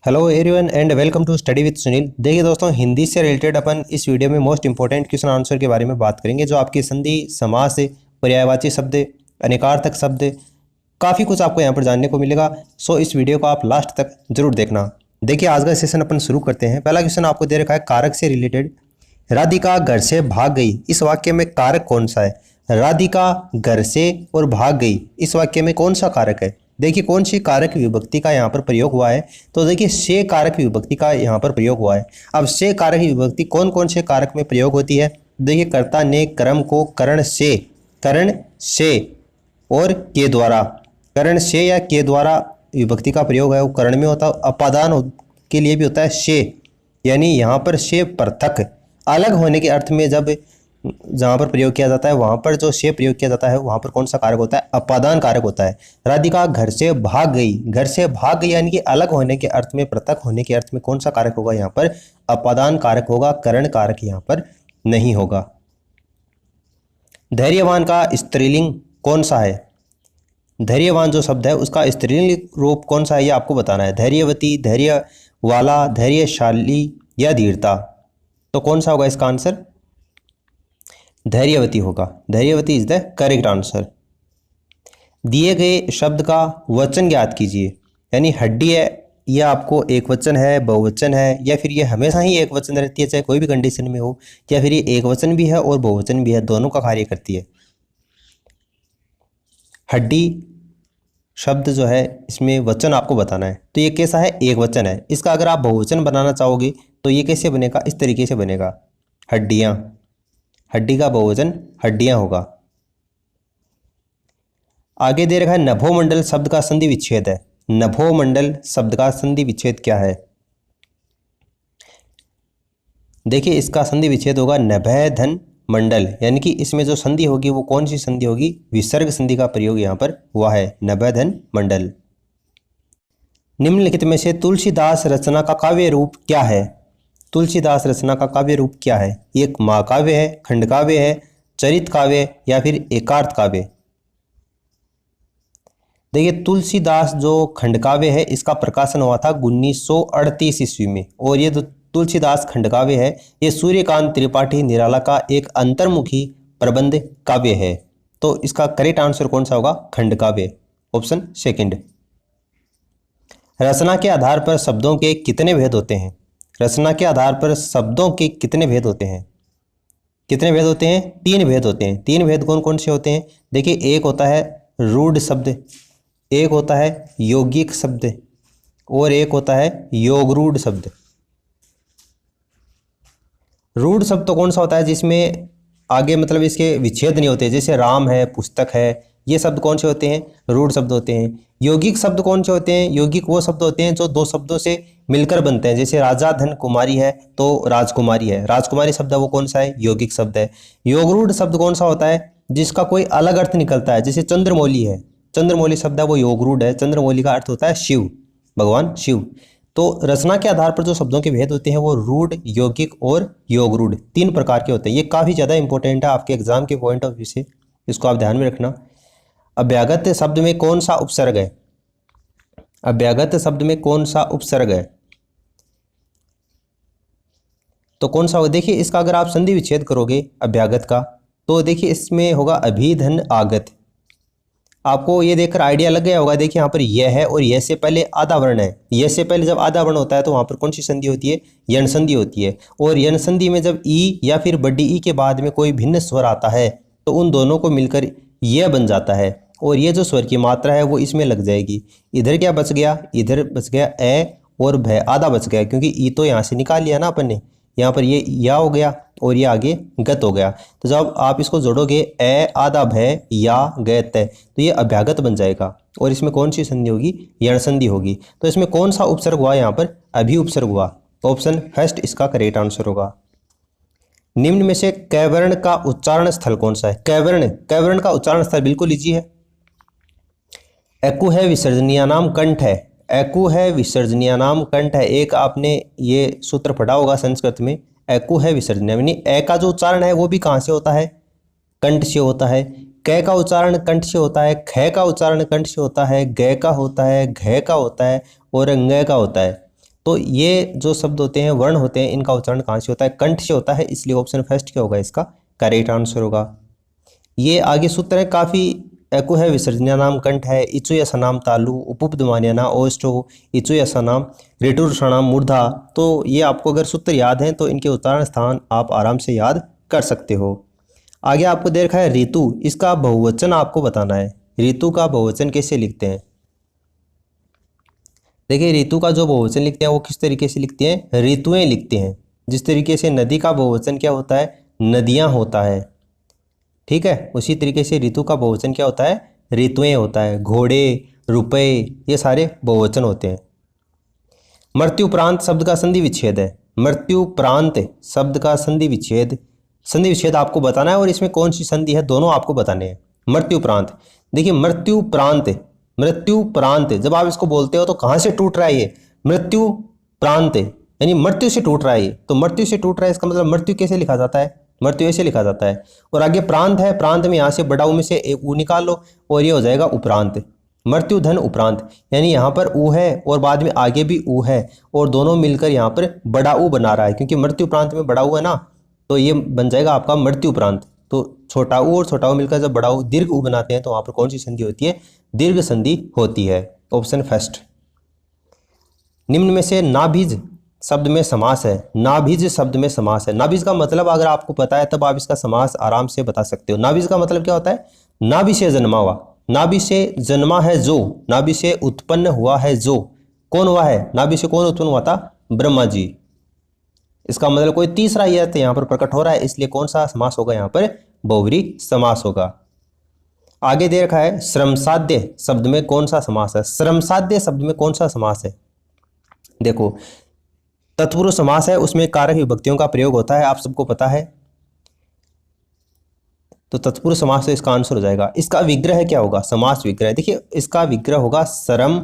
Hello everyone and welcome to study with Sunil. देखिए दोस्तों, हिंदी से रिलेटेड अपन इस वीडियो में मोस्ट इंपॉर्टेंट क्वेश्चन आंसर के बारे में बात करेंगे, जो आपकी संधि, समास, पर्यायवाची शब्द, अनेकार्थक शब्द, काफ़ी कुछ आपको यहाँ पर जानने को मिलेगा। सो इस वीडियो को आप लास्ट तक जरूर देखना। देखिए आज का सेशन अपन शुरू करते हैं। पहला क्वेश्चन आपको दे रखा है कारक से रिलेटेड। राधिका घर से भाग गई, इस वाक्य में कारक कौन सा है? राधिका घर से और भाग गई, इस वाक्य में कौन सा कारक है? देखिए कौन सी कारक विभक्ति का यहाँ पर प्रयोग हुआ है, तो देखिए से कारक विभक्ति का यहाँ पर प्रयोग हुआ है। अब से कारक विभक्ति कौन कौन से कारक में प्रयोग होती है? देखिए कर्ता ने क्रम को करण से और के द्वारा, करण से या के द्वारा विभक्ति का प्रयोग है वो करण में होता है। अपादान के लिए भी होता है से, यानी यहाँ पर से पृथक अलग होने के अर्थ में जब जहाँ पर प्रयोग किया जाता है वहाँ पर जो से प्रयोग किया जाता है वहाँ पर कौन सा कारक होता है? अपादान कारक होता है। राधिका घर से भाग गई, घर से भाग गई यानी कि अलग होने के अर्थ में, पृथक होने के अर्थ में कौन सा कारक होगा? यहाँ पर अपादान कारक होगा, करण कारक यहाँ पर नहीं होगा। धैर्यवान का स्त्रीलिंग कौन सा है? धैर्यवान जो शब्द है उसका स्त्रीलिंग रूप कौन सा है ये आपको बताना है। धैर्यवती, धैर्य वाला, धैर्यशाली या धीरता, तो कौन सा होगा इसका आंसर? धैर्यवती होगा। धैर्यवती इज द करेक्ट आंसर। दिए गए शब्द का वचन ज्ञात कीजिए, यानी हड्डी है, यह आपको एक वचन है, बहुवचन है, या फिर ये हमेशा ही एक वचन रहती है चाहे कोई भी कंडीशन में हो, या फिर ये एक वचन भी है और बहुवचन भी है, दोनों का कार्य करती है। हड्डी शब्द जो है इसमें वचन आपको बताना है, तो ये कैसा है? एक वचन है। इसका अगर आप बहुवचन बनाना चाहोगे तो ये कैसे बनेगा? इस तरीके से बनेगा, हड्डियां। हड्डी का बहुवचन हड्डियां होगा। आगे दे रखा है नभोमंडल शब्द का संधि विच्छेद है। नभोमंडल शब्द का संधि विच्छेद क्या है? देखिए इसका संधि विच्छेद होगा नभः धन मंडल, यानी कि इसमें जो संधि होगी वो कौन सी संधि होगी? विसर्ग संधि का प्रयोग यहां पर हुआ है, नभः धन मंडल। निम्नलिखित में से तुलसीदास रचना का काव्य रूप क्या है? तुलसीदास रचना का काव्य रूप क्या है? एक महाकाव्य है, खंड काव्य है, चरित काव्य या फिर एकार्थ काव्य? देखिए तुलसीदास जो खंड काव्य है इसका प्रकाशन हुआ था 1938 ईस्वी में, और ये जो तुलसीदास खंड काव्य है ये सूर्यकांत त्रिपाठी निराला का एक अंतर्मुखी प्रबंध काव्य है। तो इसका करेक्ट आंसर कौन सा होगा? खंड काव्य, ऑप्शन सेकंड। रचना के आधार पर शब्दों के कितने भेद होते हैं? रचना के आधार पर शब्दों के कितने भेद होते हैं? कितने भेद होते हैं? 3 भेद होते हैं। 3 भेद कौन कौन से होते हैं? देखिए एक होता है रूढ़ शब्द, एक होता है यौगिक शब्द, और एक होता है योगरूढ़ शब्द। रूढ़ शब्द तो कौन सा होता है? जिसमें आगे मतलब इसके विच्छेद नहीं होते, जैसे राम है, पुस्तक है, ये शब्द कौन से होते हैं? रूढ़ शब्द होते हैं। यौगिक शब्द कौन से होते हैं? यौगिक वो शब्द होते हैं जो 2 शब्दों से मिलकर बनते हैं, जैसे राजा धन कुमारी है तो राजकुमारी है, राजकुमारी शब्द है वो कौन सा है? यौगिक शब्द है। योगरूढ़ शब्द कौन सा होता है? जिसका कोई अलग अर्थ निकलता है, जैसे चंद्रमौली है, चंद्रमौली शब्द है वो योगरूढ़ है। चंद्रमौली का अर्थ होता है शिव, भगवान शिव। तो रचना के आधार पर जो शब्दों के भेद होते हैं वो रूढ़, यौगिक और योगरूढ़ 3 प्रकार के होते हैं। ये काफ़ी ज़्यादा इंपॉर्टेंट है आपके एग्जाम के पॉइंट ऑफ व्यू से, इसको आप ध्यान में रखना। अभ्यागत शब्द में कौन सा उपसर्ग है? अभ्यागत शब्द में कौन सा उपसर्ग है? तो कौन सा होगा? देखिए इसका अगर आप संधि विच्छेद करोगे अभ्यागत का, तो देखिए इसमें होगा अभिधन आगत। आपको ये देखकर आइडिया लग गया होगा। देखिए यहाँ पर यह है और यह से पहले आधा वर्ण है। यह से पहले जब आधा वर्ण होता है तो वहाँ पर कौन सी संधि होती है? यण संधि होती है। और यण संधि में जब ई या फिर बड़ी ई के बाद में कोई भिन्न स्वर आता है तो उन दोनों को मिलकर यह बन जाता है, और ये जो स्वर की मात्रा है वो इसमें लग जाएगी। इधर क्या बच गया? इधर बच गया ए और भय, आधा बच गया, क्योंकि ई तो यहाँ से निकाल लिया ना अपन ने। यहाँ पर ये या हो गया और ये आगे गत हो गया। तो जब आप इसको जोड़ोगे ए आधा भय या गत है तो ये अभ्यागत बन जाएगा, और इसमें कौन सी संधि होगी? यण संधि होगी। तो इसमें कौन सा उपसर्ग हुआ? यहाँ पर अभि उपसर्ग हुआ, ऑप्शन फर्स्ट इसका करेक्ट आंसर होगा। निम्न में से कैवर्ण का उच्चारण स्थल कौन सा है? कैवर्ण का उच्चारण स्थल बिल्कुल इजी है। एकु है विसर्जनीय नाम कंठ है। एकु है विसर्जनीय नाम कंठ है। एक आपने ये सूत्र पढ़ा होगा संस्कृत में, एकु है विसर्जनीय, यानी ए का जो उच्चारण है वो भी कहाँ से होता है? कंठ से होता है। क का उच्चारण कंठ से होता है, ख का उच्चारण कंठ से होता है, ग का होता है, घ का होता है और अंग का होता है। तो ये जो शब्द होते हैं, वर्ण होते हैं, इनका उच्चारण कहाँ से होता है? कंठ से होता है, इसलिए ऑप्शन फर्स्ट क्या होगा इसका करेक्ट आंसर होगा। ये आगे सूत्र है काफ़ी एको है, विसर्जन्या नाम कंठ है, इचु यसा नाम तालु, उपपदमान्याना ओष्टो, इचु यसा नाम ऋटुर्षणाम मूर्धा। तो ये आपको अगर सूत्र याद हैं तो इनके उच्चारण स्थान आप आराम से याद कर सकते हो। आगे आपको दे रखा है ऋतु, इसका बहुवचन आपको बताना है। ऋतु का बहुवचन कैसे लिखते हैं? देखिए ऋतु का जो बहुवचन लिखते हैं वो किस तरीके से लिखते हैं? ऋतुएं लिखते हैं। जिस तरीके से नदी का बहुवचन क्या होता है? नदियां होता है, ठीक है, उसी तरीके से ऋतु का बहुवचन क्या होता है? ऋतुएं होता है। घोड़े, रुपए, ये सारे बहुवचन होते हैं। मृत्युप्रांत शब्द का संधि विच्छेद है। मृत्युप्रांत शब्द का संधि विच्छेद आपको बताना है और इसमें कौन सी संधि है दोनों आपको बताने हैं। मृत्युप्रांत, देखिए मृत्युप्रांत जब आप इसको बोलते हो तो कहाँ से टूट रहा है ये? मृत्युप्रांत यानी मृत्यु से टूट रहा है ये। तो मृत्यु से टूट रहा है, इसका मतलब मृत्यु कैसे लिखा जाता है? मृत्यु ऐसे लिखा जाता है। और आगे प्रांत है, प्रांत में यहाँ से बड़ा ऊ में से एक ऊ निकाल लो और ये हो जाएगा उपरांत। मृत्यु धन उपरांत, यानी यहाँ पर ऊ है और बाद में आगे भी ऊ है और दोनों मिलकर यहाँ पर बड़ा ऊ बना रहा है, क्योंकि मृत्यु प्रांत में बड़ा ऊ है ना, तो ये बन जाएगा आपका मृत्यु प्रांत। तो छोटा ऊ और छोटा ऊ मिलकर जब बड़ा ऊ दीर्घ ऊ बनाते हैं तो वहाँ पर कौन सी संधि होती है? दीर्घ संधि होती है। Option first. निम्न में से नाभिज शब्द में समास है। नाभिज शब्द में समास है। नाभिज का मतलब अगर आपको पता है तब आप इसका समास आराम से बता सकते हो। नाभिज का मतलब क्या होता है? नाभि से जन्मा हुआ, नाभि से जन्मा है जो, नाभि से उत्पन्न हुआ है जो। कौन हुआ है? नाभि से कौन उत्पन्न हुआ था? ब्रह्मा जी। इसका मतलब कोई तीसरा यह यहाँ पर प्रकट हो रहा है, इसलिए कौन सा समास होगा? यहाँ पर बहुव्रीहि समास होगा। आगे दे रखा है श्रमसाध्य शब्द में कौन सा समास है? श्रमसाध्य शब्द में कौन सा समास है? देखो तत्पुरुष समास है, उसमें कारक विभक्तियों का प्रयोग होता है, आप सबको पता है। तो तत्पुरुष समास से इसका आंसर हो जाएगा। इसका विग्रह क्या होगा? समास विग्रह, देखिए इसका विग्रह होगा श्रम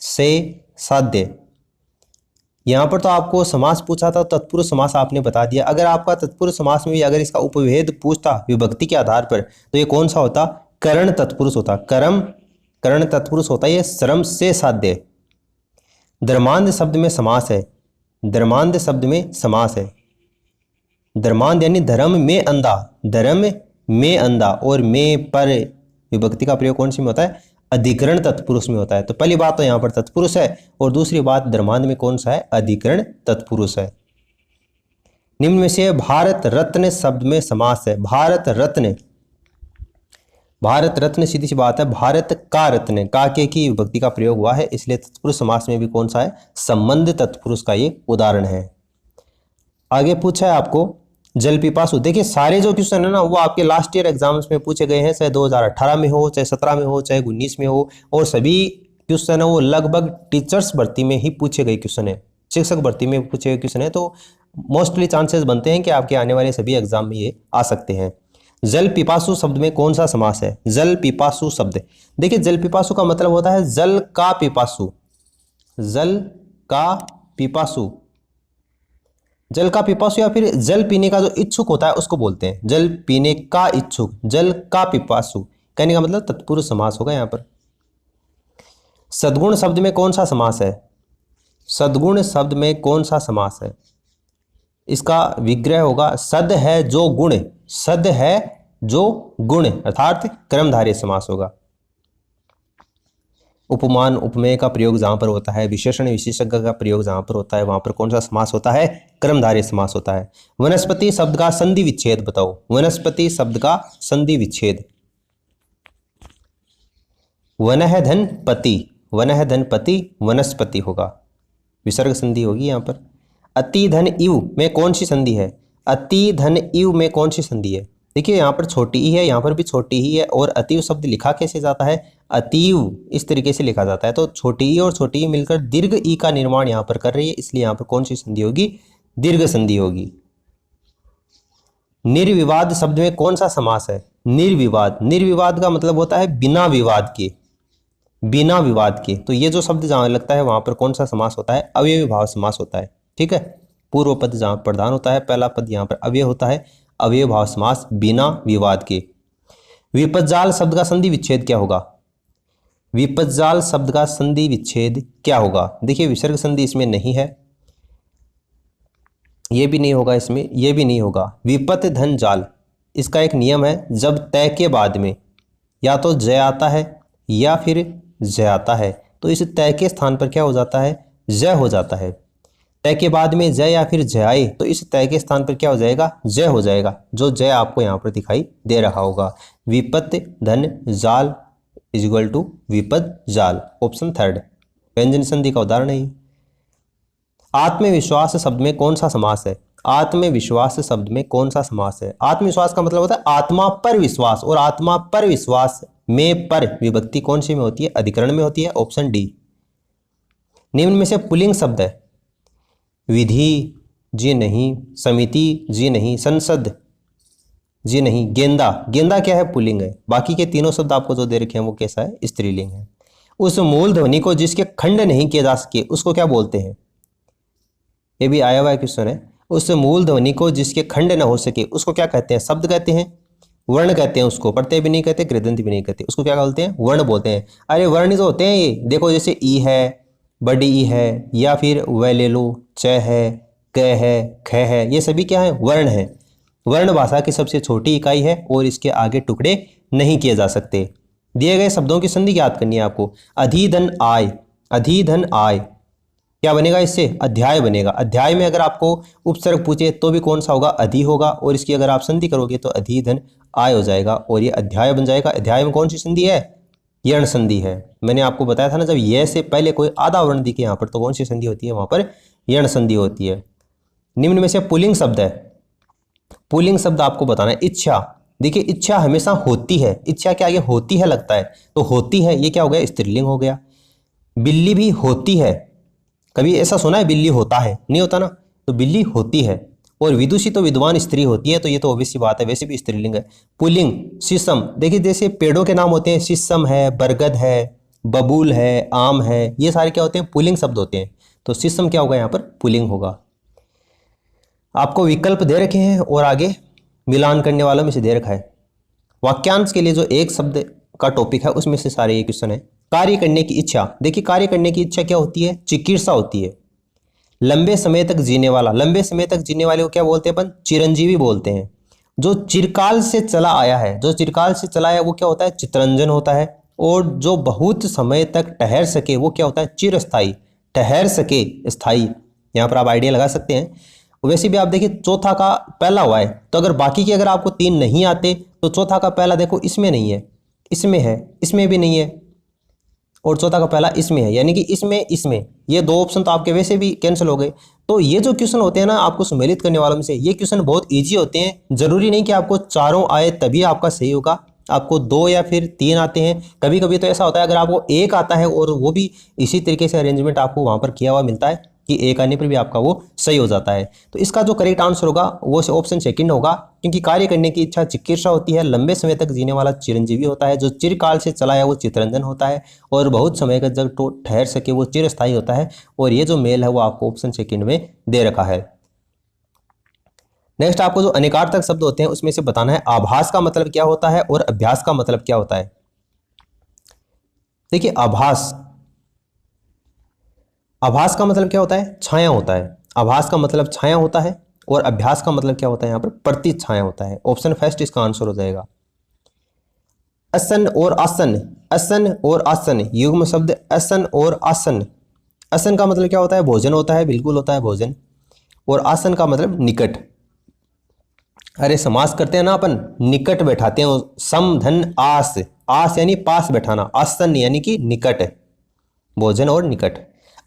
से साध्य। यहाँ पर तो आपको समास पूछा था, तत्पुरुष समास आपने बता दिया। अगर आपका तत्पुरुष समास में भी अगर इसका उपभेद पूछता विभक्ति के आधार पर तो ये कौन सा होता? करण तत्पुरुष होता। करण तत्पुरुष होता है ये श्रम से साध्य। धर्मांध शब्द में समास है। धर्मांध शब्द में समास है। धर्मांध यानी धर्म में अंधा, धर्म में अंधा, और में पर विभक्ति का प्रयोग कौन सी में होता है? अधिकरण तत्पुरुष में होता है। तो पहली बात तो यहाँ पर तत्पुरुष है और दूसरी बात धर्मांध में कौन सा है? अधिकरण तत्पुरुष है। निम्न में से भारत रत्न शब्द में समास है। भारत रत्न, भारत रत्न सीधी सी बात है, भारत का रत्न, का के की विभक्ति का प्रयोग हुआ है, इसलिए तत्पुरुष समास में भी कौन सा है? संबंध तत्पुरुष का ये उदाहरण है। आगे पूछा है आपको जल पिपासु। देखिए सारे जो क्वेश्चन है ना वो आपके लास्ट ईयर एग्जाम्स में पूछे गए हैं, चाहे 2018 में हो, चाहे 17 में हो, चाहे 19 में हो, और सभी क्वेश्चन है वो लगभग टीचर्स भर्ती में ही पूछे गए क्वेश्चन है, शिक्षक भर्ती में पूछे गए क्वेश्चन है। तो मोस्टली चांसेस बनते हैं कि आपके आने वाले सभी एग्जाम में ये आ सकते हैं। जल पिपासु शब्द में कौन सा समास है? जल पिपासु शब्द, देखिए जल पिपासु का मतलब होता है जल का पिपासु। जल का पिपासु, जल का पिपासु या फिर जल पीने का जो इच्छुक होता है उसको बोलते हैं। जल पीने का इच्छुक, जल का पिपासु, कहने का मतलब तत्पुरुष समास होगा यहाँ पर। सद्गुण शब्द में कौन सा समास है? सद्गुण शब्द में कौन सा समास है? इसका विग्रह होगा सद है जो गुण, सद है जो गुण, अर्थात कर्मधारय समास होगा। उपमान उपमेय का प्रयोग जहाँ पर होता है, विशेषण विशेषज्ञ का प्रयोग जहाँ पर होता है, वहाँ पर कौन सा समास होता है? कर्मधारय समास होता है। वनस्पति शब्द का संधि विच्छेद बताओ। वनस्पति शब्द का संधि विच्छेद, वनः धन पति, वनः धन पति वनस्पति होगा, विसर्ग संधि होगी यहाँ पर। अति धन इव में कौन सी संधि है? अति धन इव में कौन सी संधि है? देखिए यहाँ पर छोटी ही है, यहाँ पर भी छोटी ही है, और अतीव शब्द लिखा कैसे जाता है? अतीव, इस तरीके से लिखा जाता है। तो छोटी ई और छोटी ई मिलकर दीर्घ ई का निर्माण यहाँ पर कर रही है, इसलिए यहाँ पर कौन सी संधि होगी? दीर्घ संधि होगी। निर्विवाद शब्द में कौन सा समास है? निर्विवाद, निर्विवाद का मतलब होता है बिना विवाद के, बिना विवाद के। तो ये जो शब्द जहाँ लगता है वहाँ पर कौन सा समास होता है? अव्ययी भाव समास होता है, ठीक है। पूर्व पद जहाँ प्रधान होता है, पहला पद यहाँ पर अव्यय होता है, अव्यय भाव समास बिना विवाद के। विपज्जाल शब्द का संधि विच्छेद क्या होगा? विपज्जाल शब्द का संधि विच्छेद क्या होगा? देखिए विसर्ग संधि इसमें नहीं है, ये भी नहीं होगा, इसमें ये भी नहीं होगा। विपत धन जाल, इसका एक नियम है, जब तय के बाद में या तो जय आता है या फिर जय आता है, तो इस तय के स्थान पर क्या हो जाता है? जय हो जाता है। तय के बाद में जय या फिर जय आए तो इस तय के स्थान पर क्या हो जाएगा? जय हो जाएगा, जो जय आपको यहाँ पर दिखाई दे रहा होगा। विपत धन जाल इज इक्वल टू विपद जाल, ऑप्शन थर्ड व्यंजन संधि का उदाहरण है। आत्मविश्वास शब्द में कौन सा समास है? आत्मविश्वास शब्द में कौन सा समास है? आत्मविश्वास का मतलब होता है आत्मा पर विश्वास, और आत्मा पर विश्वास में पर विभक्ति कौन सी में होती है? अधिकरण में होती है, ऑप्शन डी। निम्न में से पुल्लिंग शब्द है। विधि जी नहीं, समिति जी नहीं, संसद जी नहीं, गेंदा, गेंदा क्या है? पुल्लिंग है। बाकी के तीनों शब्द आपको जो दे रखे हैं वो कैसा है? स्त्रीलिंग है। उस मूल ध्वनि को जिसके खंड नहीं किए जा सके उसको क्या बोलते हैं? ये भी आया हुआ है क्वेश्चन है। उस मूल ध्वनि को जिसके खंड न हो सके उसको क्या कहते हैं? शब्द कहते हैं, वर्ण कहते हैं उसको, प्रत्यय भी नहीं कहते, कृदंत भी नहीं कहते, उसको क्या बोलते हैं? वर्ण बोलते हैं। अरे वर्ण जो होते हैं ये देखो, जैसे ई है, बड़ी ई है, या फिर व ले लो, च है, क है, ख है, ये सभी क्या है? वर्ण है। वर्ण भाषा की सबसे छोटी इकाई है और इसके आगे टुकड़े नहीं किए जा सकते। दिए गए शब्दों की संधि याद करनी है आपको। अधिधन आय, अधिधन आय क्या बनेगा? इससे अध्याय बनेगा। अध्याय में अगर आपको उपसर्ग पूछे तो भी कौन सा होगा? अधि होगा, और इसकी अगर आप संधि करोगे तो अधिधन आय हो जाएगा और ये अध्याय बन जाएगा। अध्याय में कौन सी संधि है? यण संधि है। मैंने आपको बताया था ना, जब ये से पहले कोई आधा वर्ण दिखे यहाँ पर तो कौन सी संधि होती है? वहां पर यण संधि होती है। निम्न में से पुल्लिंग शब्द है। पुल्लिंग शब्द आपको बताना है। इच्छा, देखिए इच्छा हमेशा होती है, इच्छा के आगे होती है लगता है, तो होती है ये क्या हो गया? स्त्रीलिंग हो गया। बिल्ली भी होती है, कभी ऐसा सुना है बिल्ली होता है? नहीं होता ना, तो बिल्ली होती है। और विदुषी तो विद्वान स्त्री होती है, तो ये तो ऑब्वियस सी बात है, वैसे भी स्त्रीलिंग है। पुल्लिंग शीशम, देखिए जैसे पेड़ों के नाम होते हैं, शीशम है, बरगद है, बबूल है, आम है, ये सारे क्या होते हैं? पुल्लिंग शब्द होते हैं। तो शीशम क्या होगा? यहाँ पर पुल्लिंग होगा। आपको विकल्प दे रखे हैं और आगे मिलान करने वालों में से दे रखा है। वाक्यांश के लिए जो एक शब्द का टॉपिक है उसमें से सारे ये क्वेश्चन है। कार्य करने की इच्छा, देखिए कार्य करने की इच्छा क्या होती है? चिकित्सा होती है। लंबे समय तक जीने वाला, लंबे समय तक जीने वाले को क्या बोलते हैं अपन? चिरंजीवी बोलते हैं। जो चिरकाल से चला आया है, जो चिरकाल से चला आया वो क्या होता है? चितरंजन होता है। और जो बहुत समय तक ठहर सके वो क्या होता है? चिरस्थाई, ठहर सके, स्थाई। यहाँ पर आप आइडिया लगा सकते हैं। वैसे भी आप देखिए चौथा का पहला हुआ है, तो अगर बाकी के अगर आपको तीन नहीं आते तो चौथा का पहला देखो इसमें नहीं है, इसमें है, इसमें भी नहीं है, और चौथा का पहला इसमें है, यानी कि इसमें ये दो ऑप्शन तो आपके वैसे भी कैंसिल हो गए। तो ये जो क्वेश्चन होते हैं ना आपको सम्मिलित करने वालों में से, ये क्वेश्चन बहुत इजी होते हैं। जरूरी नहीं कि आपको चारों आए तभी आपका सही होगा, आपको दो या फिर तीन आते हैं। कभी कभी तो ऐसा होता है अगर आपको एक आता है और वो भी इसी तरीके से अरेंजमेंट आपको वहां पर किया हुआ मिलता है कि एक आने पर भी आपका वो सही हो जाता है। तो इसका जो करेक्ट आंसर होगा वो ऑप्शन सेकंड होगा, क्योंकि कार्य करने की इच्छा चिकित्सा होती है। लंबे समय तक जीने वाला चिरंजीवी होता है। जो चिरकाल से चला है वो चितरंजन होता है। और बहुत समय का जब ठहर सके वो चिरस्थायी होता है। और ये जो मेल है वो आपको ऑप्शन सेकंड में दे रखा है। नेक्स्ट आपको जो अनेकार्थक शब्द होते हैं उसमें से बताना है आभास का मतलब क्या होता है और अभ्यास का मतलब क्या होता है। देखिए आभास, आभास का मतलब क्या होता है? छाया होता है। आभास का मतलब छाया होता है। और अभ्यास का मतलब क्या होता है? यहाँ पर प्रति छाया होता है। ऑप्शन फर्स्ट इसका आंसर हो जाएगा। असन और आसन, असन और आसन युग्म शब्द असन और आसन। असन का मतलब क्या होता है? भोजन होता है, बिल्कुल होता है भोजन। और आसन का मतलब निकट। अरे समास करते हैं ना अपन, निकट बैठाते हैं। सम धन आस, आस यानी पास बैठाना, आसन यानी कि निकट, भोजन और निकट।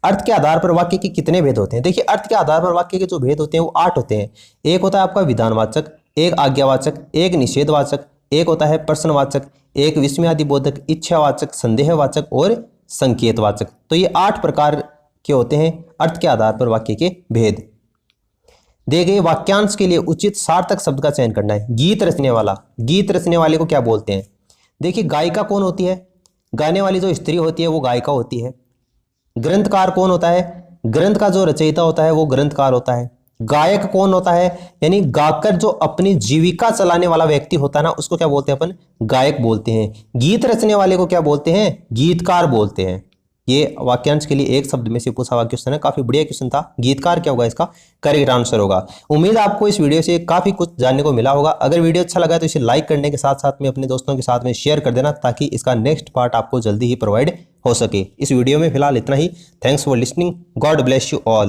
अर्थ के आधार पर वाक्य के कितने भेद होते हैं? देखिए अर्थ के आधार पर वाक्य के जो भेद होते हैं वो 8 होते हैं। एक होता है आपका विधानवाचक, एक आज्ञावाचक, एक निषेधवाचक, एक होता है प्रश्नवाचक, एक विस्मयादिबोधक, इच्छावाचक, संदेहवाचक और संकेतवाचक। तो ये 8 प्रकार के होते हैं अर्थ के आधार पर वाक्य के भेद। दिए गए वाक्यांश के लिए उचित सार्थक शब्द का चयन करना है। गीत रचने वाला, गीत रचने वाले को क्या बोलते हैं? देखिए गायिका कौन होती है? गाने वाली जो स्त्री होती है वो गायिका होती है। ग्रंथकार कौन होता है? ग्रंथ का जो रचयिता होता है वो ग्रंथकार होता है। गायक कौन होता है, यानी गाकर जो अपनी जीविका चलाने वाला व्यक्ति होता है ना, उसको क्या बोलते हैं अपन, गायक बोलते हैं। गीत रचने वाले को क्या बोलते हैं, गीतकार बोलते हैं। ये वाक्यांश के लिए एक शब्द में से पूछा हुआ क्वेश्चन है, काफी बढ़िया क्वेश्चन था। गीतकार क्या होगा, इसका करेक्ट आंसर होगा। उम्मीद है आपको इस वीडियो से काफी कुछ जानने को मिला होगा। अगर वीडियो अच्छा लगा तो इसे लाइक करने के साथ साथ में अपने दोस्तों के साथ में शेयर कर देना, ताकि इसका नेक्स्ट पार्ट आपको जल्दी ही प्रोवाइड हो सके। इस वीडियो में फिलहाल इतना ही। Thanks for listening. God bless you all.